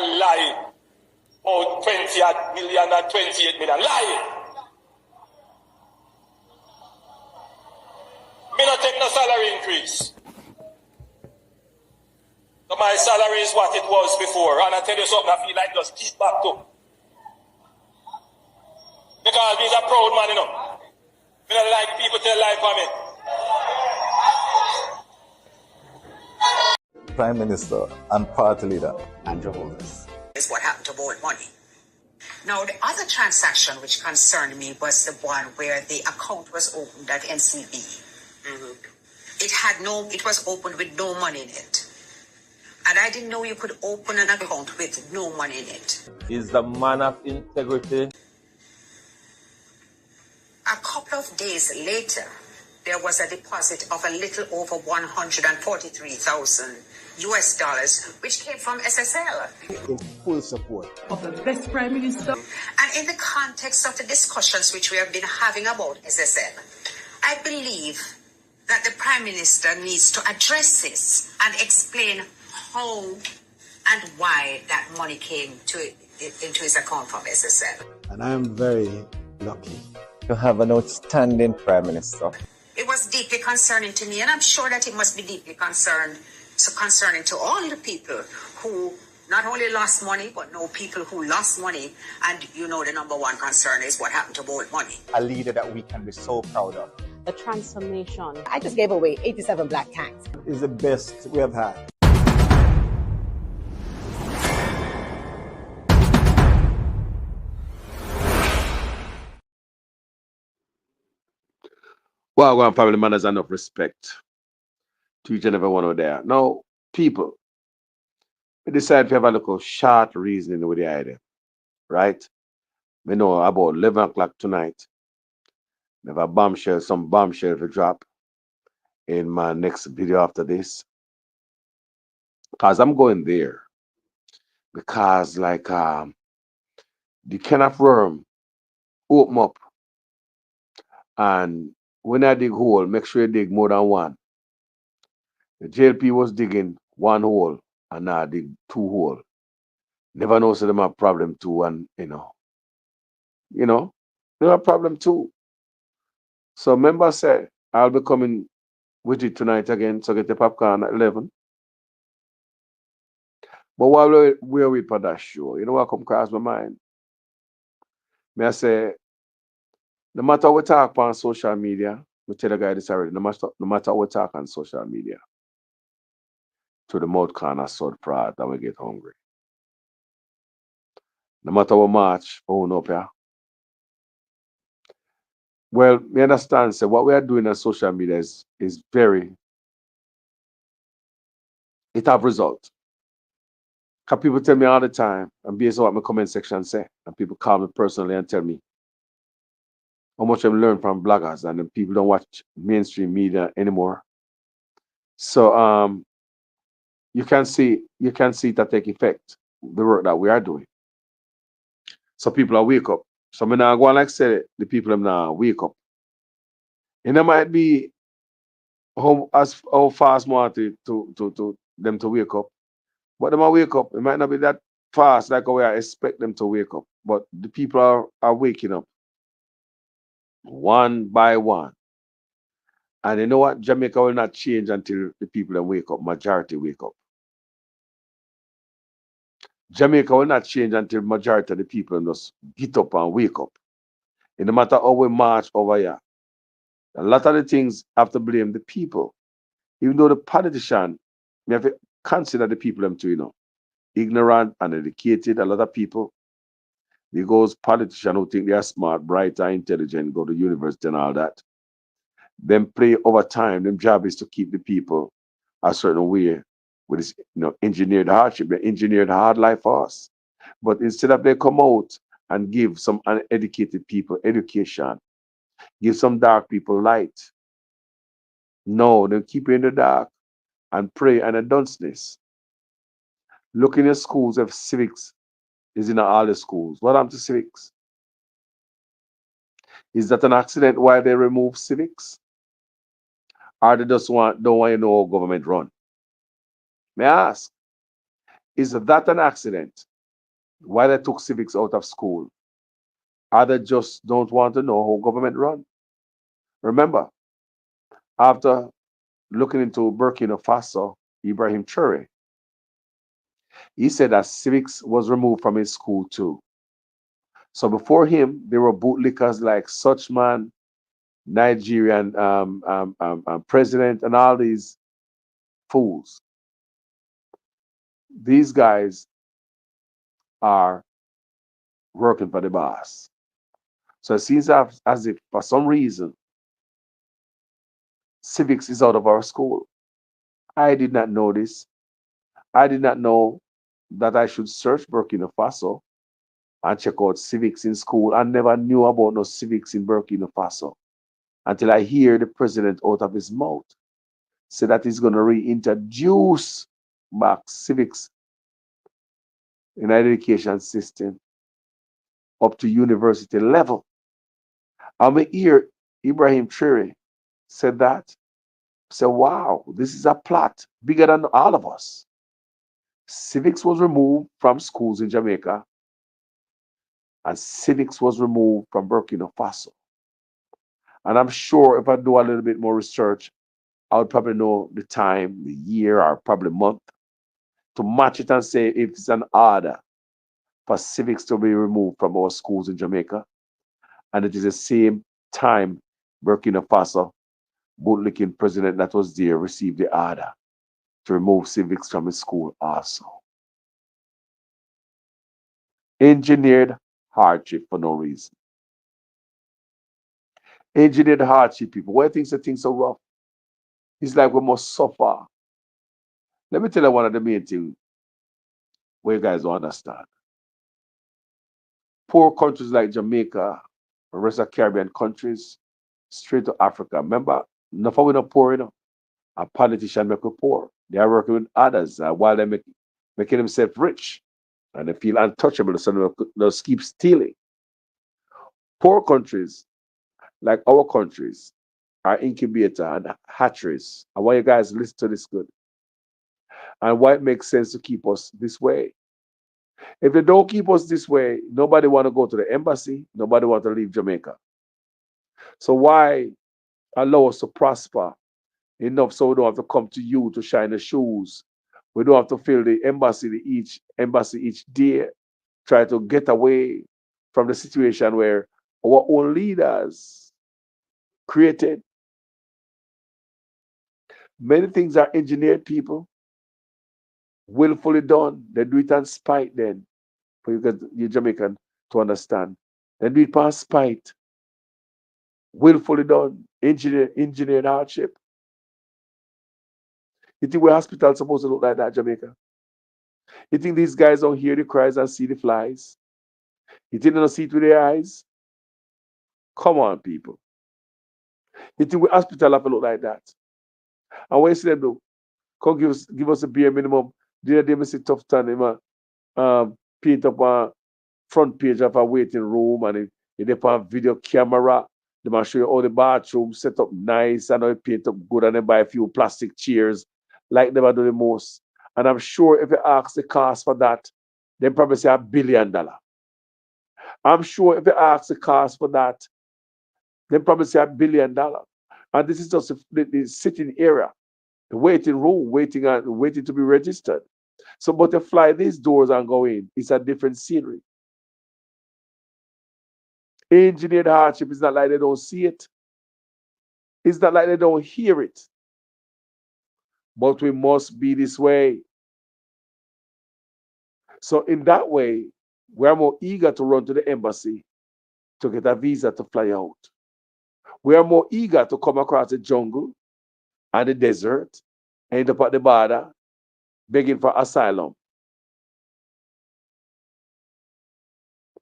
lie. Oh, 20 million and 28 million. Lie. Me not take no salary increase. So my salary is what it was before. And I tell you something, I feel like just keep back to. Because he's a proud man, you know. Me don't like people tell lie for me. Prime Minister and party leader Andrew Holness. Is what happened to borrowed money. Now, the other transaction which concerned me was the one where the account was opened at NCB. Mm-hmm. It was opened with no money in it. And I didn't know you could open an account with no money in it. Is the man of integrity. A couple of days later, there was a deposit of a little over 143,000 US dollars, which came from SSL. In full support of the best Prime Minister. And in the context of the discussions which we have been having about SSL, I believe that the Prime Minister needs to address this and explain how and why that money came into his account from SSL. And I am very lucky to have an outstanding Prime Minister. It was deeply concerning to me, and I'm sure that it must be deeply concerning to all the people who not only lost money, but know people who lost money. And you know the number one concern is what happened to borrowed money. A leader that we can be so proud of. The transformation. I just gave away 87 black tanks. Is the best we have had. Well, one family man has enough respect to each and every one of there. Now, people, we decide to have a little short reasoning with the idea, right? We know about 11 o'clock tonight, we have some bombshell to drop in my next video after this. Because I'm going there. Because like the can of worm open up, and when I dig hole, make sure you dig more than one. The JLP was digging one hole and now I dig two holes. Never know so them have problem too, and they have problem too. So member said I'll be coming with it tonight again, so get the popcorn at 11. But while we're with for that show, you know what come across my mind? May I say, no matter what we talk on social media, we tell the guy this already, no matter what we talk on social media, to the mouth corner sword pride that we get hungry. No matter what march, own up here. Well, we understand, so what we are doing on social media is very, it have result. Because people tell me all the time, and based on what my comment section say, and people call me personally and tell me how much I've learned from bloggers, and then people don't watch mainstream media anymore. So you can see that take effect, the work that we are doing. So people are wake up. So I'm not going like say the people them now wake up. And it might be how fast more to them to wake up. But them are wake up. It might not be that fast like how I expect them to wake up. But the people are waking up one by one. And you know what? Jamaica will not change until the people that wake up, majority wake up. Jamaica will not change until majority of the people just get up and wake up. And no matter how we march over here, a lot of the things have to blame the people. Even though the politician, we have to consider the people them too, ignorant, uneducated, a lot of people. Because politicians who think they are smart, bright, and intelligent, go to university and all that. Them play over time. Them job is to keep the people a certain way with this, engineered hardship. They engineered hard life for us. But instead of they come out and give some uneducated people education, give some dark people light. No, they keep you in the dark and pray and a dunceness. Look in your schools if civics is in all the schools. What happened to civics? Is that an accident why they remove civics? Or they just don't want to know how government run? May I ask, is that an accident Why they took civics out of school? Others just don't want to know how government run. Remember, after looking into Burkina Faso, Ibrahim Traore, he said that civics was removed from his school too. So before him, there were bootlickers like Suchman, Nigerian president, and all these fools. These guys are working for the boss. So it seems as if, for some reason, civics is out of our school. I did not know this. I did not know that I should search Burkina Faso and check out civics in school. I never knew about no civics in Burkina Faso until I hear the president out of his mouth say that he's going to reintroduce back civics in the education system up to university level. I'm hear Ibrahim Traore said that. Say, wow, this is a plot bigger than all of us. Civics was removed from schools in Jamaica, and civics was removed from Burkina Faso. And I'm sure if I do a little bit more research, I would probably know the time, the year, or probably month to match it and say if it's an order for civics to be removed from our schools in Jamaica. And it is the same time Burkina Faso bootlicking president that was there received the order to remove civics from his school also. Engineered hardship for no reason. Engineered hardship, people. Why things are things so rough? It's like we must suffer. Let me tell you one of the main things where you guys don't understand. Poor countries like Jamaica, the rest of Caribbean countries, straight to Africa. Remember, enough of we not poor, you know. A politician make we poor. They are working with others while they making themselves rich. And they feel untouchable, so they just keep stealing. Poor countries like our countries are incubator and hatcheries. I want you guys to listen to this good. And why it makes sense to keep us this way. If they don't keep us this way, nobody want to go to the embassy, nobody want to leave Jamaica. So why allow us to prosper enough so we don't have to come to you to shine the shoes? We don't have to fill the embassy each day, try to get away from the situation where our own leaders created. Many things are engineered, people, willfully done. They do it on spite then, for you Jamaican to understand. They do it on spite, willfully done, engineered hardship. You think where hospitals supposed to look like that, Jamaica? You think these guys don't hear the cries and see the flies? You think they don't see it with their eyes? Come on, people. You think we hospital have to look like that? And what you see them do? Come give us a bare minimum. The other day, I see Tough Time, paint up a front page of a waiting room and they put a video camera. They might show you all the bathroom set up nice and they paint up good and they buy a few plastic chairs like they do the most. And I'm sure if you ask the cost for that, they probably say $1 billion. I'm sure if you ask the cost for that, they probably say $1 billion. And this is just the sitting area, the waiting room, waiting to be registered. So, but you fly these doors and go in, it's a different scenery. Engineered hardship is not like they don't see it. It's not like they don't hear it. But we must be this way. So in that way, we're more eager to run to the embassy to get a visa to fly out. We are more eager to come across the jungle and the desert, end up at the border, begging for asylum.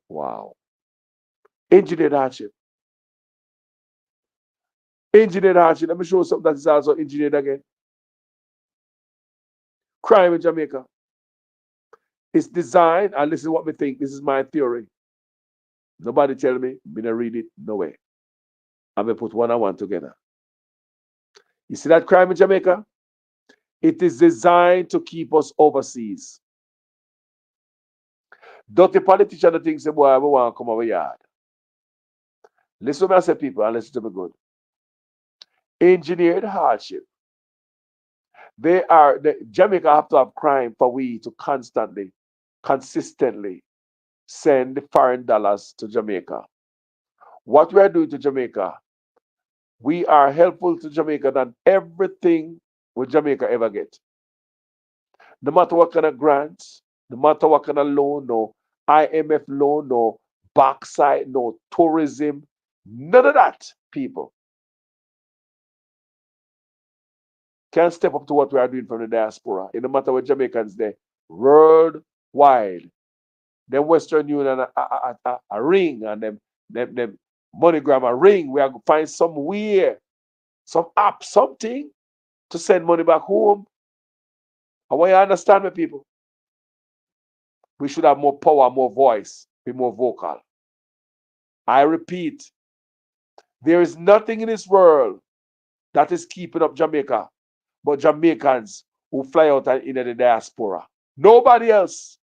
Wow. Engineered hardship. Engineered hardship. Let me show you something that is also engineered again. Crime in Jamaica. It's designed, and this is what we think. This is my theory. Nobody tell me. I'm gonna read it. No way. I'm gonna put one and one together. You see that crime in Jamaica? It is designed to keep us overseas. Dirty politician that thinks, boy, I want to come over yard. Listen to me, I say, people, and listen to me good. Engineered hardship. Jamaica have to have crime for we to constantly, consistently send foreign dollars to Jamaica. What we are doing to Jamaica, we are helpful to Jamaica than everything will Jamaica ever get. No matter what kind of grants, no matter what kind of loan, no IMF loan, no backside, no tourism, none of that, people can step up to what we are doing from the diaspora. It no matter what Jamaicans there, worldwide. Them Western Union a ring and them MoneyGram a ring. We are going to find somewhere, some app, something to send money back home. I want you to understand me, people. We should have more power, more voice, be more vocal. I repeat, there is nothing in this world that is keeping up Jamaica but Jamaicans who fly out and in the diaspora. Nobody else.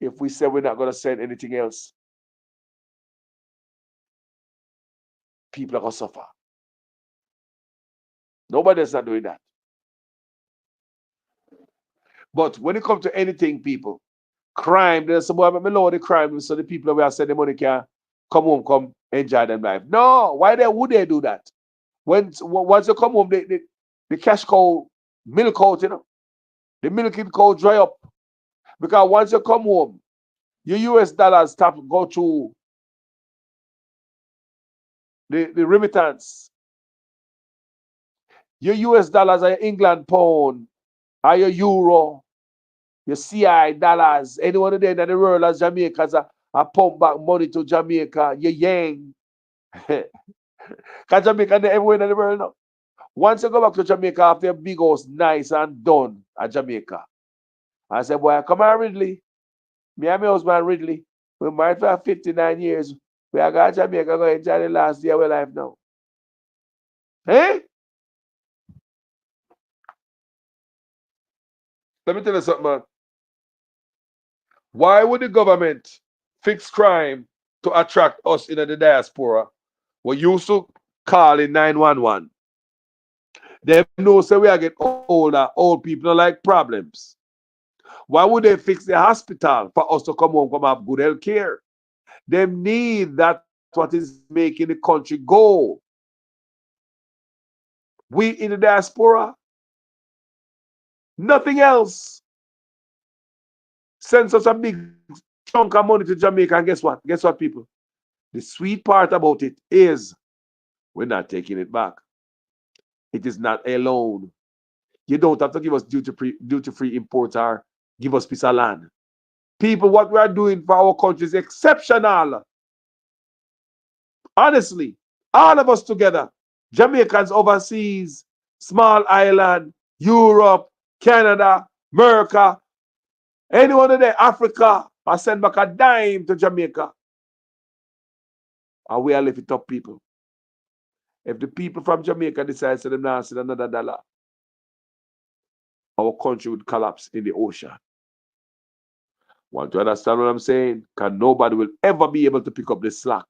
If we say we're not going to send anything else, people are going to suffer. Nobody else is not doing that. But when it comes to anything, people, crime, there's some boy, me lower the crime so the people who are sending money can come home, come enjoy their life. No, why would they do that? Once you come home, the cash cow milk out, the milking cow dry up. Because once you come home, your US dollars start to go through the remittance. Your US dollars are your England pound, are your euro, your CI dollars. Anyone there in the world as Jamaicans are pump back money to Jamaica, your yang. Because Jamaica everywhere in the world now. Once you go back to Jamaica after your big house nice and done at Jamaica, I said, boy, come on, Ridley. Me and my husband Ridley. We're married for 59 years. We are going to Jamaica, going to enjoy the last day of our life now. Eh? Let me tell you something, man. Why would the government fix crime to attract us in the diaspora? We used to call in 911. They know say we are getting older, old people don't like problems. Why would they fix the hospital for us to come home, come have good health care? They need that what is making the country go. We in the diaspora, nothing else. Send such a big chunk of money to Jamaica, and guess what? Guess what, people? The sweet part about it is we're not taking it back. It is not a loan. You don't have to give us duty-free imports or give us piece of land. People, what we are doing for our country is exceptional. Honestly, all of us together, Jamaicans overseas, small island, Europe, Canada, America, anyone in there, Africa, I send back a dime to Jamaica. And we are lifting up people. If the people from Jamaica decide to them now send another dollar, our country would collapse in the ocean. Want to understand what I'm saying? Because nobody will ever be able to pick up the slack.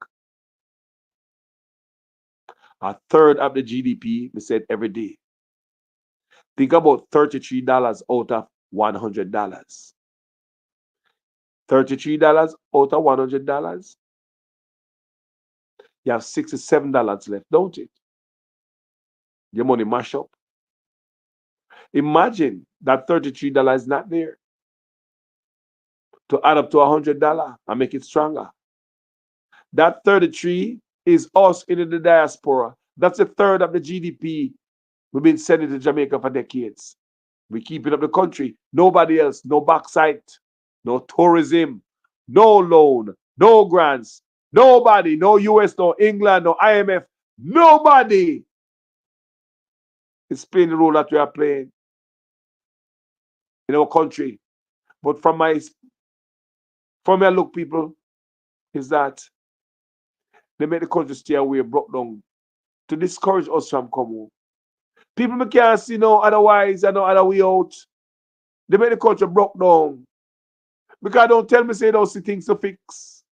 A third of the GDP, we said every day. Think about $33 out of $100. $33 out of $100. You have $67 left, don't it? Your money mash up. Imagine that $33 is not there to add up to $100 and make it stronger. That 33 is us in the diaspora. That's a third of the GDP we've been sending to Jamaica for decades. We're keeping up the country. Nobody else, no backside, no tourism, no loan, no grants, nobody, no US, no England, no IMF, nobody is playing the role that we are playing in our country. But from my look, people, is that they make the country stay away, broke down, to discourage us from coming home. People can't see no otherwise and no other way out. They make the country broke down. Because don't tell me say don't see things to fix.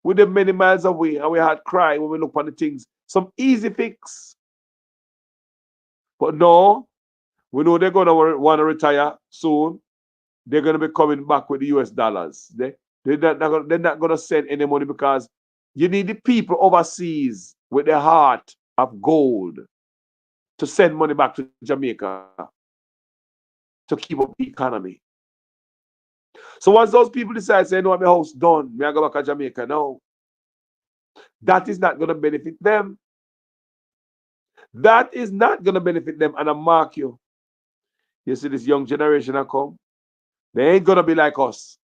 With them many miles away, and we had cry when we look on the things. Some easy fix. But no, we know they're gonna want to retire soon. They're gonna be coming back with the US dollars. They're not gonna send any money because you need the people overseas with their heart of gold to send money back to Jamaica to keep up the economy. So once those people decide, say, no, my house done, me I go back to Jamaica now, that is not going to benefit them. That is not going to benefit them. And I mark you. You see this young generation that come, they ain't going to be like us.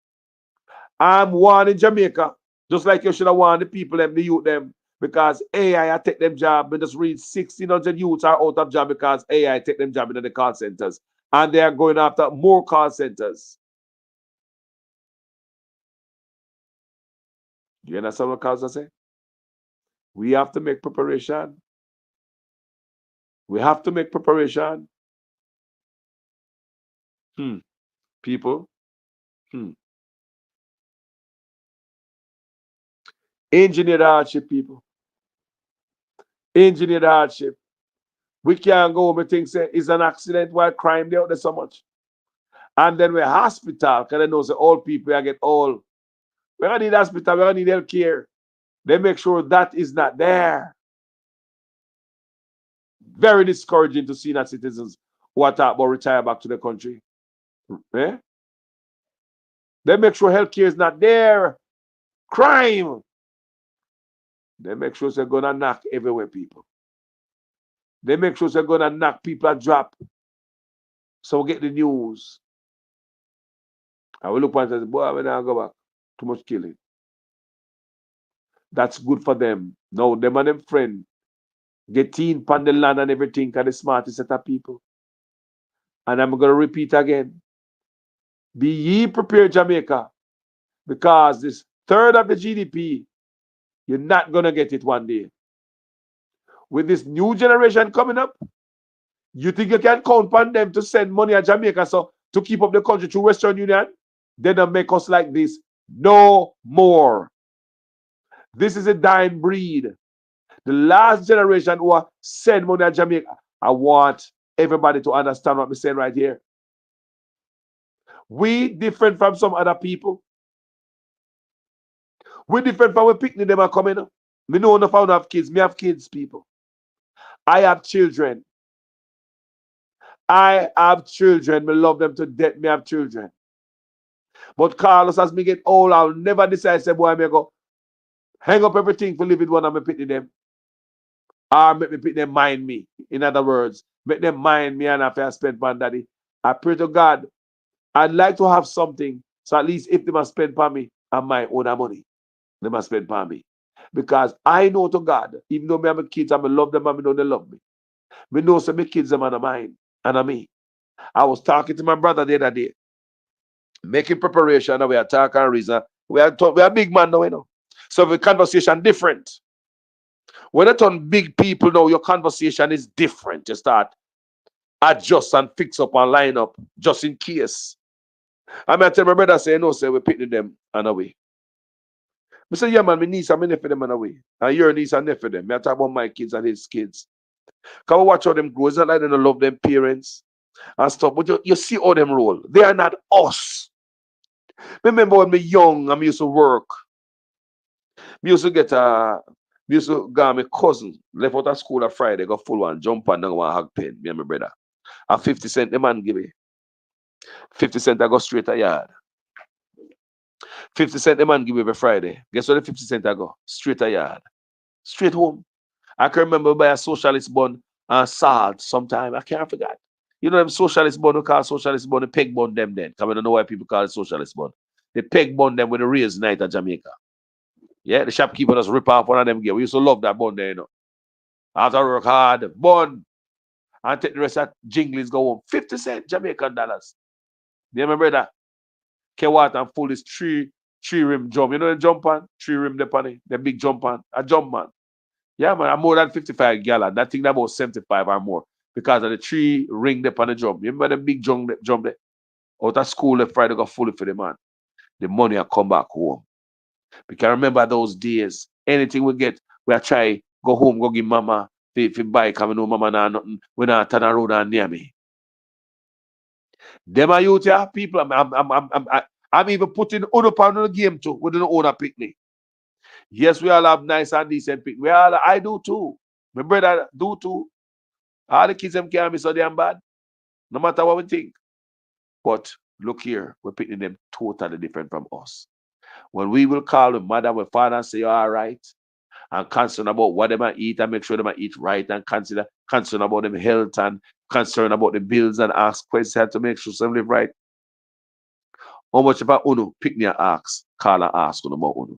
I'm one in Jamaica, just like you should have warned the people, them, the youth, them, because AI take them job. And just read 1,600 youths are out of job because AI take them job in the call centers. And they are going after more call centers. Do you understand what cause I say? We have to make preparation. We have to make preparation. People. Engineer the hardship, people. Engineer the hardship. We can't go home and think say it's an accident while crime there out there so much. And then we're hospital, because they know say all people get old. We're gonna need hospital, we're gonna need health care. They make sure that is not there. Very discouraging to see that citizens who are talking about retire back to the country. Eh? They make sure health care is not there. Crime. They make sure they're gonna knock everywhere, people. They make sure they're gonna knock people at drop. So we get the news. I will look at it and say, boy, when I go back, too much killing. That's good for them. No, them and them friend get in pan the land and everything, because the smartest set of people. And I'm gonna repeat again. Be ye prepared, Jamaica, because this third of the GDP, you're not gonna get it one day. With this new generation coming up, you think you can count on them to send money to Jamaica so to keep up the country through Western Union? They don't make us like this no more. This is a dying breed. The last generation who send money to Jamaica. I want everybody to understand what I'm saying right here. We different from some other people. We different from when picnic them are coming up. Me know enough I don't have kids. Me have kids, people. I have children. I have children. Me love them to death. Me have children. But Carlos, as me get old, I'll never decide, say, boy, I may go hang up everything for living one and me picnic them. Or make me pick them mind me. In other words, make them mind me and after I spend my daddy. I pray to God, I'd like to have something. So at least if they must spend for me and my own money, they must spend for me. Because I know to God, even though me and my kids, I love them and I know they love me. Me know some my kids them and mine and I me. I was talking to my brother the other day, making preparation, and we are talking and reason. We are big man now, you know. So the conversation different. When it's on big people now, your conversation is different. You start adjust and fix up and line up just in case. I mean, I tell my brother, say, no, say, we're picking them and away. I say, yeah, man, my niece and my nephew them and away. And your niece and nephew them. I talk about my kids and his kids. Can we watch how them grow? It's not like they don't love them parents and stuff, but you see how them roll. They are not us. Remember when me young and me used to work. Me used to get me used to go my cousin, left out of school on Friday, go full one, jump on down one hug pen, me and my brother. And 50 cent the man give me. 50 cent I go straight a yard. 50 cent the man give me every Friday. Guess what the 50 cent I go? Straight a yard. Straight home. I can remember buy a socialist bun and salt sometime. I can't forget. You know them socialist bun, we call socialist bun, the peg bun them then. Because I don't know why people call it socialist bun. The peg bun them with the raised night at Jamaica. Yeah, the shopkeeper just rip off one of them gear. We used to love that bun there, you know. After work hard, bun, and take the rest of jinglings go home. 50 cent Jamaican dollars. You remember that? Came out and pull this three rim jump. You know the jump on? Three rim the panny, the big jump on. A jump man. Yeah, man, I'm more than 55 gallon. That thing about 75 or more. Because of the three ring the pan the jump. You remember the big jump there? Out of school the Friday got fully for the man. the money will come back home. Because remember those days, anything we get, we try go home, go give mama if buy coming know mama nah nothing. We not turn around and near me. Them are youth here, people. I'm even putting on the game too. We don't own a picnic. Yes, we all have nice and decent picnic. I do too. My brother do too. All the kids them can't be so damn bad. No matter what we think. But look here, we're picking them totally different from us. When we will call the mother and father and say, you're all right, and concerned about what they might eat and make sure they might eat right and concern about them health and concern about the bills and ask questions to make sure some live right. How much about Uno? Pick me and ask, call and ask about Uno.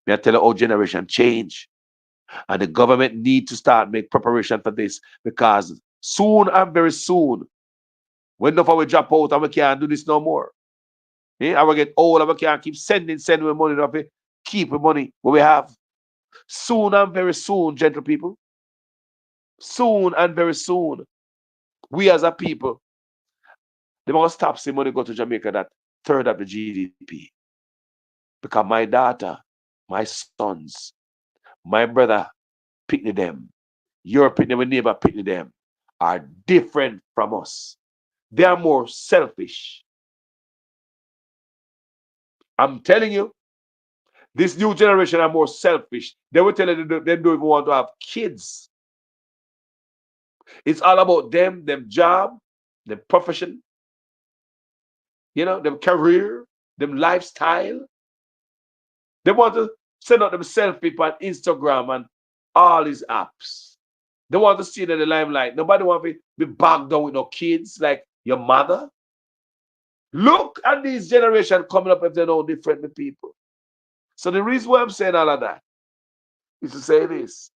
Me I tell you how generation change. And the government need to start make preparation for this because soon and very soon, when enough of we drop out and we can't do this no more. And we get old and we can't keep sending money off it, keep the money what we have. Soon and very soon, gentle people. Soon and very soon, we as a people, they must stop seeing money go to Jamaica that third of the GDP. Because my daughter, my sons, my brother, picnic them, your picnic, my neighbor picnic them, are different from us. They are more selfish. I'm telling you, this new generation are more selfish. They will tell you they don't even want to have kids. It's all about them job, them profession, them career, them lifestyle. They want to send out them selfie on Instagram and all these apps. They want to see it in the limelight. Nobody want to be back down with no kids like your mother. Look at these generation coming up if they know different with people. So the reason why I'm saying all of that is to say this.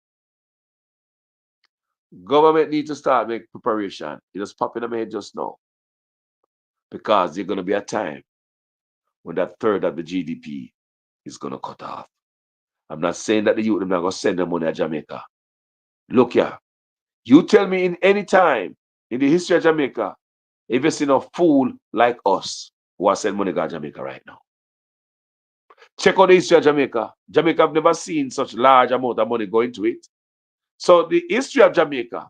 Government needs to start make preparation. It just pop in the head just now. Because there's going to be a time when that third of the GDP is going to cut off. I'm not saying that the youth are not going to send them money to Jamaica. Look here. You tell me in any time in the history of Jamaica, if you see a fool like us who are sending money to Jamaica right now. Check out the history of Jamaica. Jamaica have never seen such large amount of money going to it. So the history of Jamaica.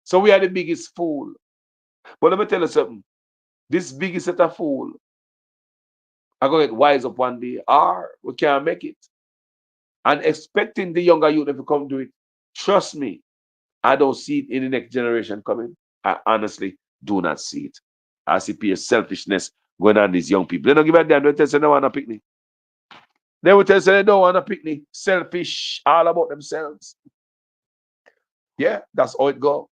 So we are the biggest fool. But let me tell you something. This biggest set of fool are going to get wise up one day, or we can't make it. And expecting the younger youth to come do it, trust me, I don't see it in the next generation coming. I honestly do not see it. I see pure selfishness going on these young people. They don't give a damn. They tell us they don't want a picnic. They will tell us they don't want a picnic. Selfish, all about themselves. Yeah, that's how it goes.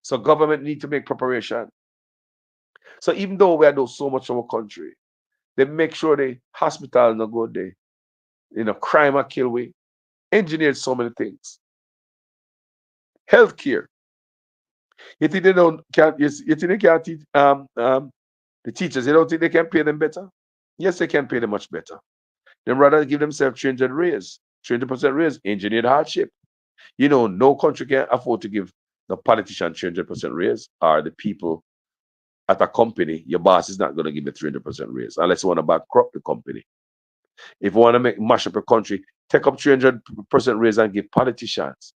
So government need to make preparation. So even though we are doing so much of our country, they make sure the hospital not go there. Crime or kill we. Engineered so many things. Healthcare. You think they don't can't you think they can't teach the teachers, you don't think they can pay them better? Yes, they can pay them much better. Then rather give themselves 300 raise, 300% raise, engineered hardship. No country can afford to give the politician 300% raise, or the people at a company, your boss is not going to give you 300% raise unless you want to bankrupt the company. If you want to mash up a country, take up 300% raise and give politicians.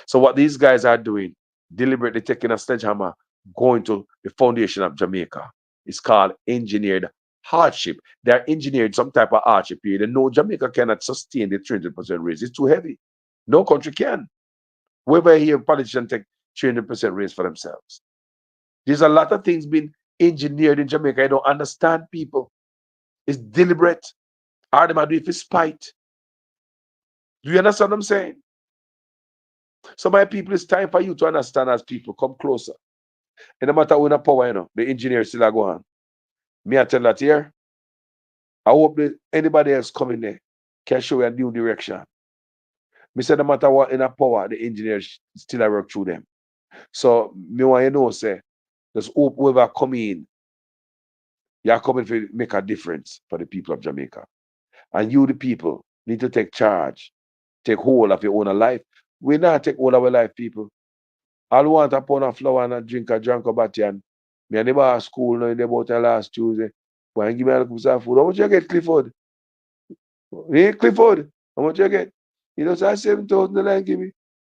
So what these guys are doing, deliberately taking a sledgehammer, going to the foundation of Jamaica. It's called engineered hardship. They're engineered some type of hardship here. They know Jamaica cannot sustain the 300% raise. It's too heavy. No country can. Wherever here, politicians take 300% raise for themselves. There's a lot of things being engineered in Jamaica. I don't understand people. It's deliberate. Or they might do it for spite. Do you understand what I'm saying? So my people, it's time for you to understand as people. Come closer. And no matter when a power, the engineers still are going. Me I tell that here. I hope anybody else coming there can show you a new direction. Me say no matter what in a power, the engineers still work through them. So me want say, just hope whoever come in, you're coming to make a difference for the people of Jamaica. And you, the people, need to take charge. Take hold of your own life. We not take hold of our life, people. All we want a pound of flour and a drink a batty, and me and the bar school now in about last Tuesday. Why give me a piece of food? How much you get, Clifford? Hey, Clifford, how much you get? You know, so I 7,000 give me.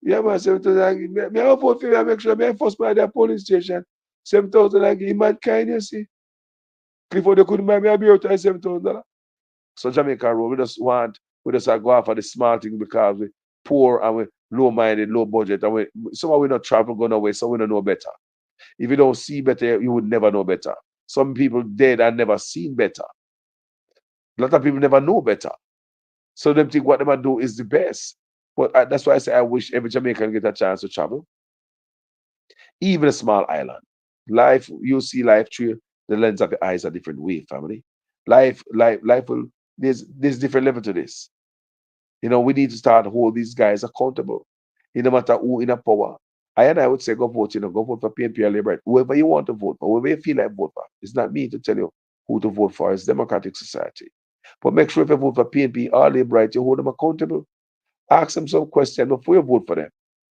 Yeah, man, 7,000 give me. Me have vote for you, I make sure me first by the police station. 7,000 give me, kind you see. Clifford, you couldn't buy me a beer to $7,000. So Jamaica road, we just go out for the smart thing because we poor and we low-minded, low budget, and somehow we not travel going away, so we don't know better. If you don't see better, you would never know better. Some people dead and never seen better. A lot of people never know better. So them think what them do is the best. But that's why I say I wish every Jamaican get a chance to travel. Even a small island. Life, you see life through the lens of the eyes a different way, family. Life will, there's different level to this. You know, we need to start hold these guys accountable. No matter who in a power. I would say go vote, go vote for PNP or Labour. Whoever you want to vote for, whoever you feel like vote for. It's not me to tell you who to vote for. It's democratic society. But make sure if you vote for PNP or Labour, you hold them accountable. Ask them some questions before you vote for them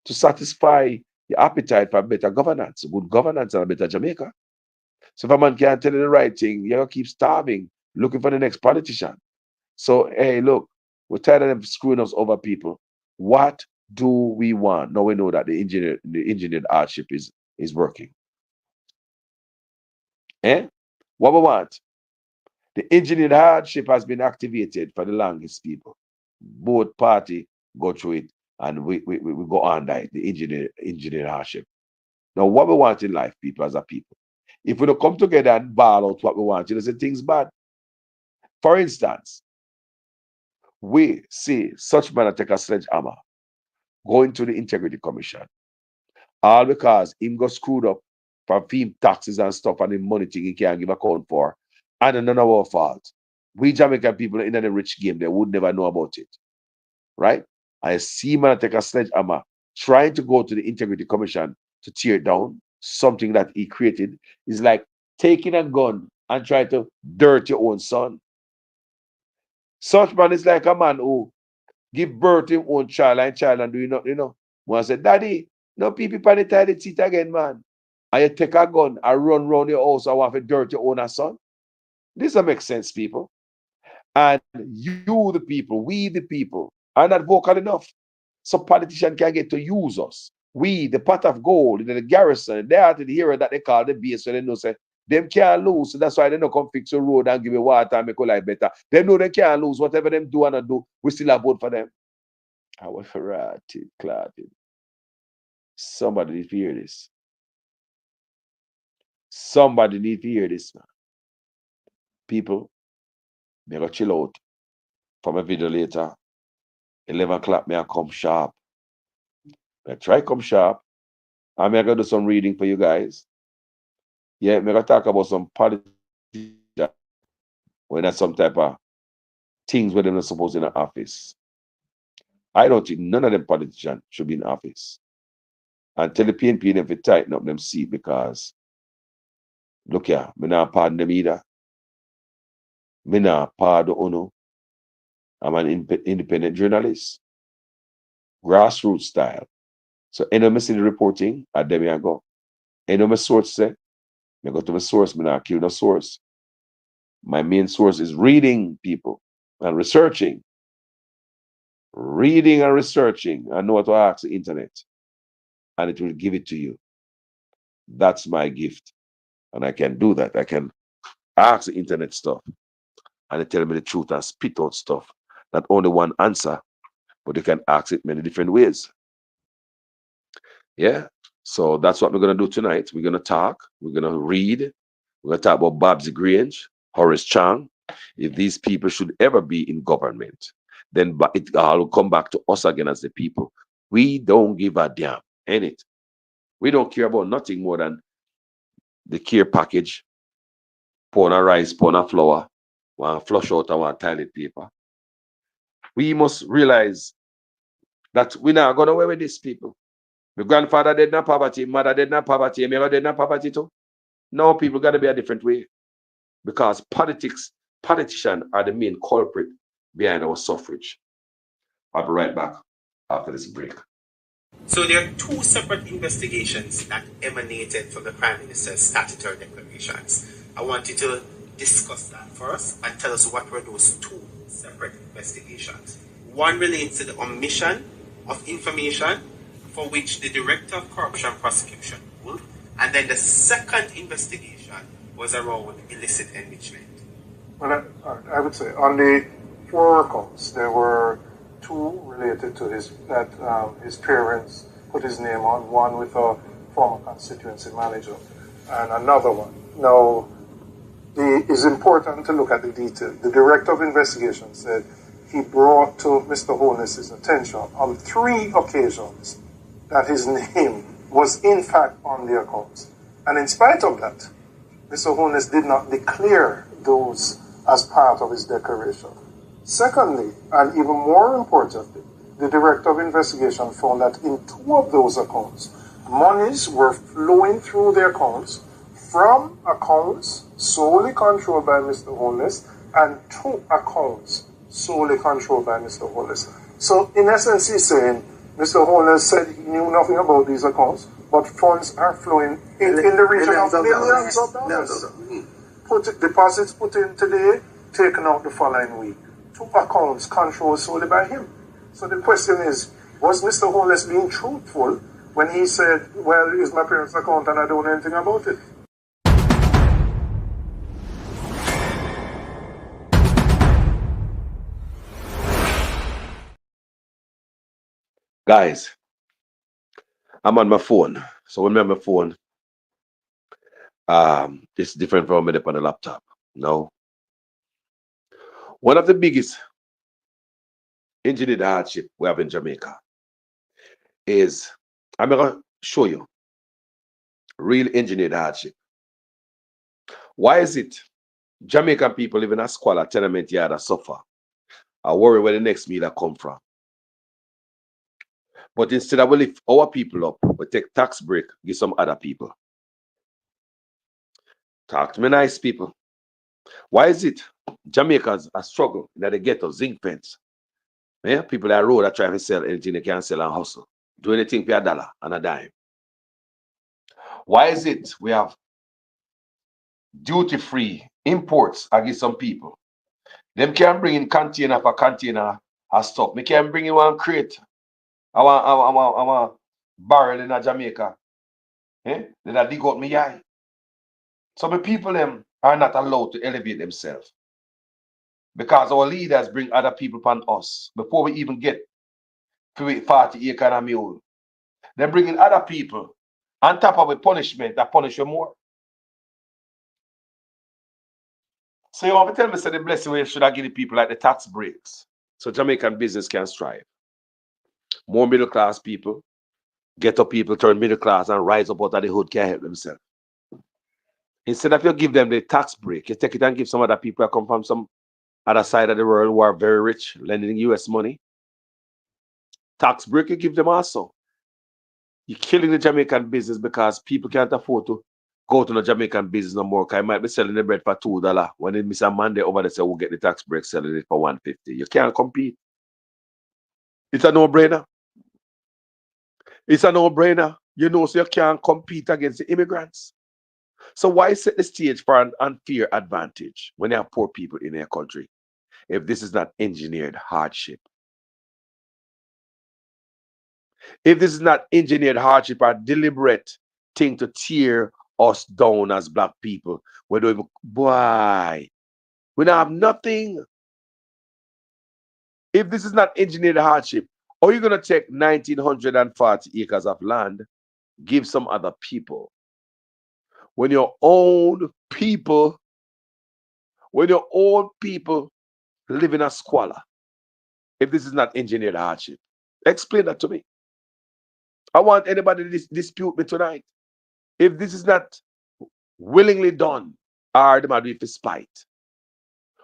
to satisfy your appetite for better governance, good governance and a better Jamaica. So if a man can't tell you the right thing, you're going to keep starving, looking for the next politician. So, hey, look, we're tired of them screwing us over, people. What do we want? Now we know that the engineered hardship is working. What we want? The engineered hardship has been activated for the longest, people. Both parties go through it, and we go under it, the engineered hardship. Now, what we want in life, people, as a people, if we don't come together and ball out what we want, you know, say things bad. For instance, we see such man take a sledgehammer going to the Integrity Commission, all because him got screwed up for fee taxes and stuff and the money thing he can't give account for, and none of our fault. We Jamaican people in the rich game, they would never know about it, right? I see man take a sledgehammer trying to go to the Integrity Commission to tear down something that he created. Is like taking a gun and trying to dirt your own son. Such man is like a man who give birth to his own child and do nothing, One say, Daddy, no people pan the toilet seat again, man. And you take a gun and run round your house and want to dirt your own son. This doesn't make sense, people. And you, the people, we, the people, are not vocal enough. So politicians can get to use us. We, the pot of gold, the garrison, they are the hero that they call the base, so they know say them can't lose. So that's why they don't come fix your road and give you water and make your life better. They know they can't lose. Whatever them do and not do, we still have vote for them. Our Ferrati, clapping. Somebody need to hear this. Somebody need to hear this, man. People, they go chill out. For my video later, 11 o'clock, may I come sharp. I try come sharp. I'm going to do some reading for you guys. Yeah, I'm going to talk about some politics when that's some type of things where they're not supposed in the office. I don't think none of them politicians should be in office. And tell the PNP them to tighten up them seat because, look here, me not pardon them either. Me not pardon UNO. I'm an independent journalist. Grassroots style. So, any of me see the reporting, at them I go. Any of my source say, I go to my source, me not kill the source. My main source is reading, people, and researching. Reading and researching. I know what to ask the internet. And it will give it to you. That's my gift. And I can do that. I can ask the internet stuff. And it tell me the truth and spit out stuff. Not only one answer, but you can ask it many different ways. Yeah. So that's what we're going to do tonight. We're going to talk. We're going to read. We're going to talk about Babsy Grange, Horace Chang. If these people should ever be in government, then it all will come back to us again as the people. We don't give a damn, ain't it? We don't care about nothing more than the care package, pound of rice, pound of flour, one flush out our toilet paper. We must realize that we're not going away with these people. My grandfather did not poverty, mother did not poverty, my mother did not poverty too. No, people got to be a different way. Because politicians are the main culprit behind our suffrage. I'll be right back after this break. So there are two separate investigations that emanated from the Prime Minister's statutory declarations. I want you to discuss that first and tell us what were those two separate investigations. One relates to the omission of information for which the Director of Corruption Prosecution ruled, and then the second investigation was around illicit enrichment. Well, I would say on the 4 accounts, there were 2 related to his parents put his name on, one with a former constituency manager, and another one. Now, it's important to look at the detail. The Director of Investigation said he brought to Mr. Holness's attention on 3 occasions that his name was in fact on the accounts. And in spite of that, Mr. Holness did not declare those as part of his declaration. Secondly, and even more importantly, the Director of Investigation found that in 2 of those accounts, monies were flowing through the accounts from accounts solely controlled by Mr. Holness and 2 accounts solely controlled by Mr. Holness. So in essence, he's saying Mr. Holness said he knew nothing about these accounts, but funds are flowing in the region of millions of dollars. Deposits put in today, taken out the following week. 2 accounts controlled solely by him. So the question is, was Mr. Holness being truthful when he said, well, it's my parents' account and I don't know anything about it? Guys, I'm on my phone. So when I'm on my phone, it's different from when I'm on the laptop. No. One of the biggest engineered hardship we have in Jamaica is, I'm going to show you, real engineered hardship. Why is it Jamaican people live in a squalor tenement yard that suffer? I worry where the next meal come from. But instead of we lift our people up, we take tax break, give some other people. Talk to me nice, people. Why is it Jamaicans are struggling in the ghetto, zinc fence? Yeah? People that road that try to sell anything they can sell and hustle. Do anything for $1 and a dime. Why is it we have duty-free imports against some people? Them can bring in container for container of stuff. Me can bring in one crate. I want barrel in a Jamaica. Eh? Then I dig out my eye. So the people them are not allowed to elevate themselves. Because our leaders bring other people upon us before we even get to 40 acre and a mule. They bring in other people on top of a punishment that punish you more. So you want to tell me, say the blessing we should have given people like the tax breaks so Jamaican business can strive. More middle class people, ghetto people turn middle class and rise up out of the hood can help themselves. Instead of you give them the tax break, you take it and give some other people that come from some other side of the world who are very rich, lending US money. Tax break you give them also. You're killing the Jamaican business because people can't afford to go to the Jamaican business no more. Because I might be selling the bread for $2. When they miss a Monday over there, say we'll get the tax break selling it for $1.50. You can't compete. It's a no-brainer. It's a no-brainer. You know, so you can't compete against the immigrants. So why set the stage for an unfair advantage when you have poor people in your country if this is not engineered hardship? If this is not engineered hardship or deliberate thing to tear us down as black people, we don't even, boy, we don't have nothing. If this is not engineered hardship, are you going to take 1,940 acres of land, give some other people? When your own people live in a squalor, if this is not engineered hardship, explain that to me. I want anybody to dispute me tonight. If this is not willingly done, or they might do it for spite,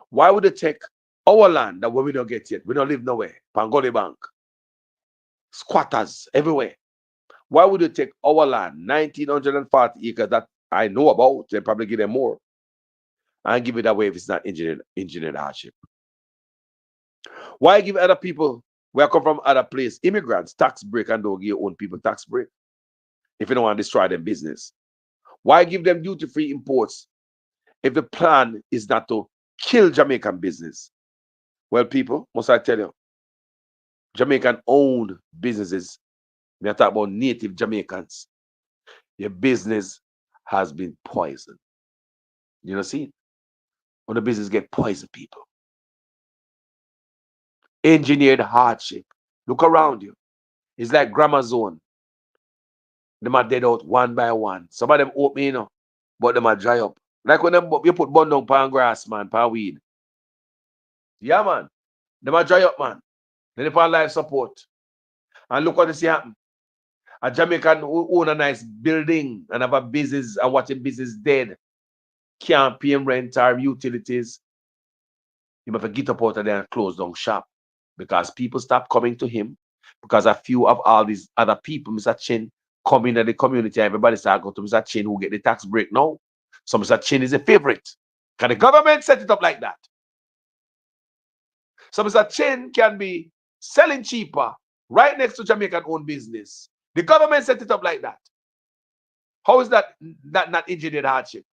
why would they take our land that we don't get yet? We don't live nowhere. Pangoli Bank, squatters everywhere. Why would they take our land, 1,940 acres that I know about, they probably give them more, and give it away if it's not engineered hardship? Why give other people where come from other place, immigrants, tax break and don't give your own people tax break if you don't want to destroy their business? Why give them duty-free imports if the plan is not to kill Jamaican business. Well, people, must I tell you, Jamaican-owned businesses, we are talking about native Jamaicans, your business has been poisoned. You know, see? When the business get poisoned, people. Engineered hardship. Look around you. It's like grammar zone. Them are dead out one by one. Some of them open, you know, but them are dry up. Like when them, you put bun down pan grass, man, pan weed. Yeah, man. Them are dry up, man. Then they put life support. And look what you see happen. A Jamaican who own a nice building and have a business and watch a business dead. Can't pay him rent or utilities. He must get up out of there and close down shop. Because people stop coming to him. Because a few of all these other people, Mr. Chin, come in the community. Everybody start going to Mr. Chin who get the tax break now. So Mr. Chin is a favorite. Because the government set it up like that. So Mr. Chin can be selling cheaper right next to Jamaican owned business. The government set it up like that. How is that not engineered hardship?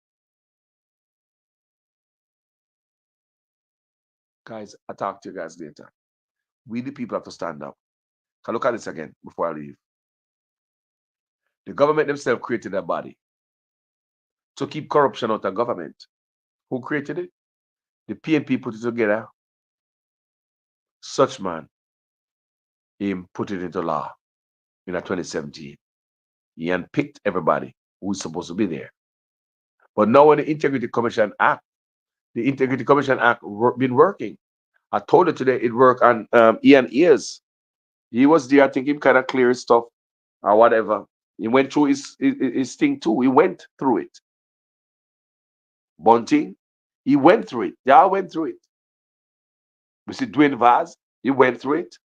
Guys, I'll talk to you guys later. We the people have to stand up. Can look at this again before I leave. The government themselves created a body to keep corruption out of government. Who created it? The PNP put it together. Such man, him put it into law in 2017. He unpicked everybody who's supposed to be there. But now when the Integrity Commission Act, the Integrity Commission Act been working. I told you today it worked on Ian Ears. He was there, I think him kind of clear his stuff or whatever. He went through his thing too. He went through it. Bunting, he went through it. They all went through it. We see Dwayne Vaz, he went through it.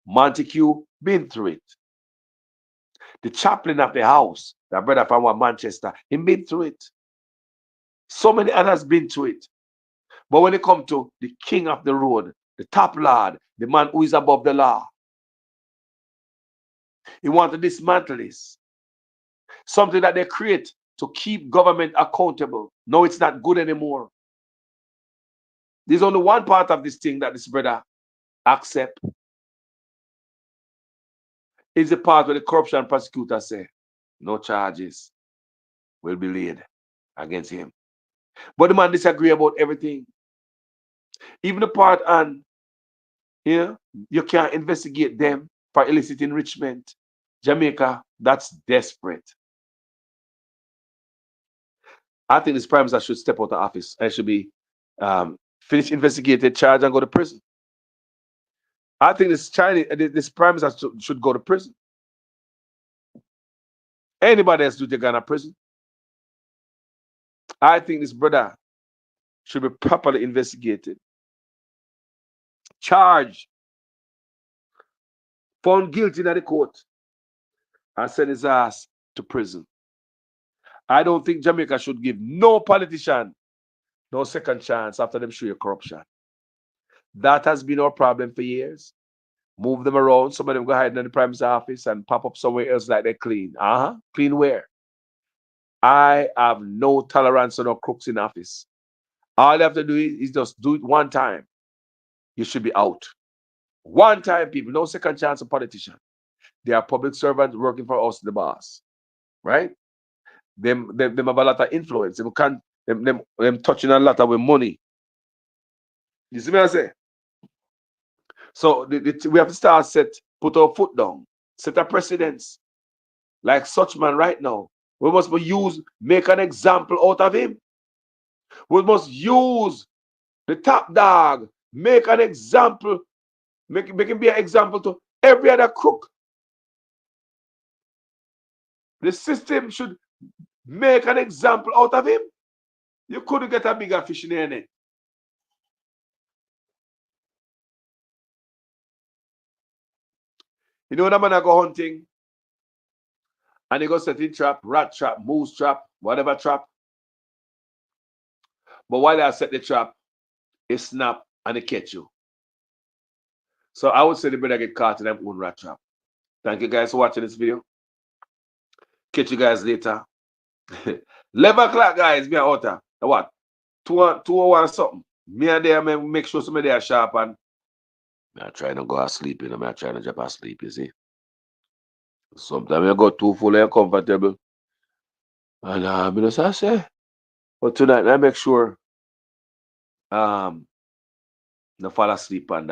Montague been through it. The chaplain of the house, that brother from Manchester, he been through it. So many others been through it. But when it comes to the king of the road, the top lord, the man who is above the law, he wants to dismantle this. Something that they create to keep government accountable. No, it's not good anymore. There's only one part of this thing that this brother accept. It's the part where the corruption prosecutor say, no charges will be laid against him. But the man disagree about everything. Even the part on, you can't investigate them for illicit enrichment. Jamaica, that's desperate. I think this prime minister should step out of office and should be finished investigated, charged, and go to prison. I think this prime minister should go to prison. Anybody else do they go to prison? I think this brother should be properly investigated, charged, found guilty in the court, and send his ass to prison. I don't think Jamaica should give no politician no second chance after them show you corruption. That has been our problem for years. Move them around. Some of them go hide in the prime minister's office and pop up somewhere else like they're clean. Clean where? I have no tolerance on no crooks in office. All you have to do is just do it one time. You should be out. One time, people. No second chance of politician. They are public servants working for us, the boss. Right? Them have a lot of influence. Them touching a lot of money. You see what I say? So we have to start put our foot down, set a precedence. Like such man right now. We must make an example out of him. We must use the top dog, make an example, make him be an example to every other crook. The system should make an example out of him. You couldn't get a bigger fish in the net. You know when a man go hunting and he go set in trap, rat trap, moose trap, whatever trap. But while I set the trap, it snap and it catch you. So I would say the better get caught in their own rat trap. Thank you guys for watching this video. Catch you guys later. 11 o'clock, guys, me out there. What? 201 or something. Me and there, make sure somebody are sharp and I'm trying to go asleep, you know. I'm trying to jump asleep, you see. Sometimes I go too full and comfortable. And I say, but tonight I make sure no fall asleep on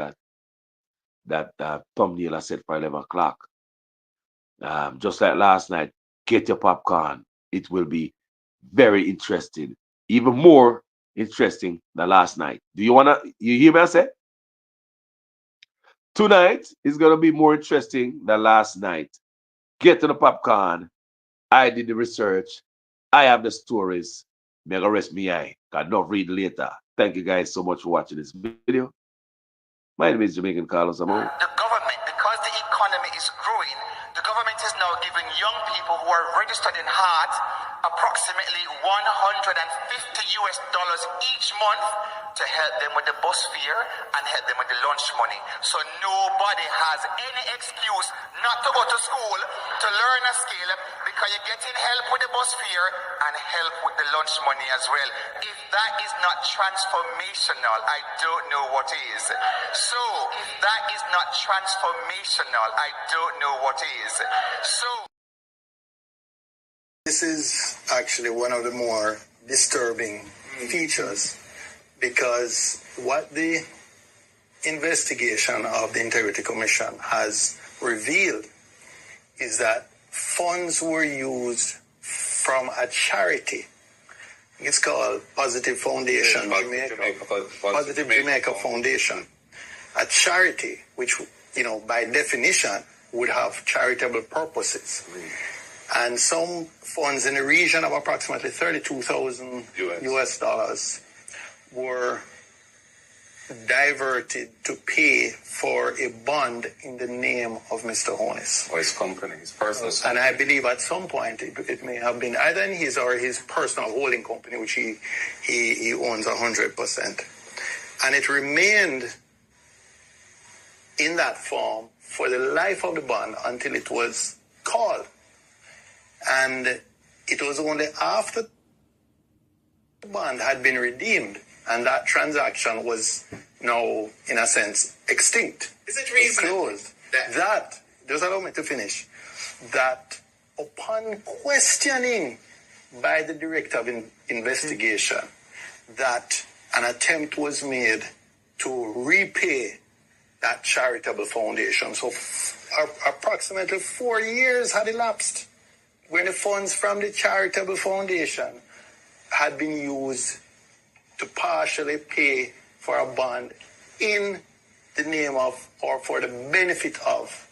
that thumbnail I set for 11 o'clock. Just like last night, get your popcorn. It will be very interesting. Even more interesting than last night. You hear me I say? Tonight is gonna be more interesting than last night. Get to the popcorn. I did the research. I have the stories. Me gonna rest me eye. Can not read later. Thank you guys so much for watching this video. My name is Jamaican Carlos Amon. The government, because the economy is growing, the government is now giving young people who are registered in HEART approximately $150 each month to help them with the bus fare and help them with the lunch money. So nobody has any excuse not to go to school to learn a skill because you're getting help with the bus fare and help with the lunch money as well. If that is not transformational, I don't know what is. So if that is not transformational, I don't know what is. So this is actually one of the more disturbing features, because what the investigation of the Integrity Commission has revealed is that funds were used from a charity. It's called Positive Foundation, Positive Jamaica Foundation, a charity which, by definition, would have charitable purposes. And some funds in the region of approximately $32,000 US dollars were diverted to pay for a bond in the name of Mr. Honus. Or his company, his personal company. And I believe at some point it may have been either in his or his personal holding company, which he owns 100%. And it remained in that form for the life of the bond until it was called. And it was only after the bond had been redeemed and that transaction was now, in a sense, extinct. Is it reasonable? Closed. That, just allow me to finish, that upon questioning by the Director of Investigation that an attempt was made to repay that charitable foundation. So approximately 4 years had elapsed when the funds from the charitable foundation had been used to partially pay for a bond in the name of or for the benefit of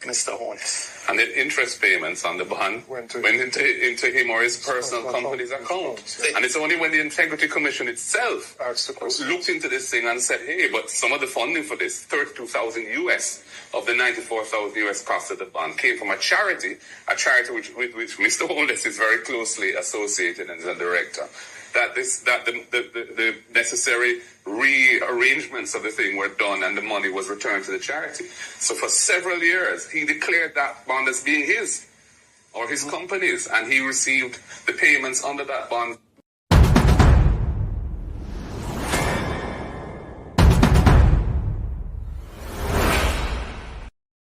Mr. Honus. And the interest payments on the bond went into him or his personal company's account. And it's only when the Integrity Commission itself looked into this thing and said, hey, but some of the funding for this, $32,000 US of the $94,000 US cost of the bond, came from a charity with which Mr. Honus is very closely associated and is a director. That the necessary rearrangements of the thing were done and the money was returned to the charity. So for several years, he declared that bond as being his or his company's, and he received the payments under that bond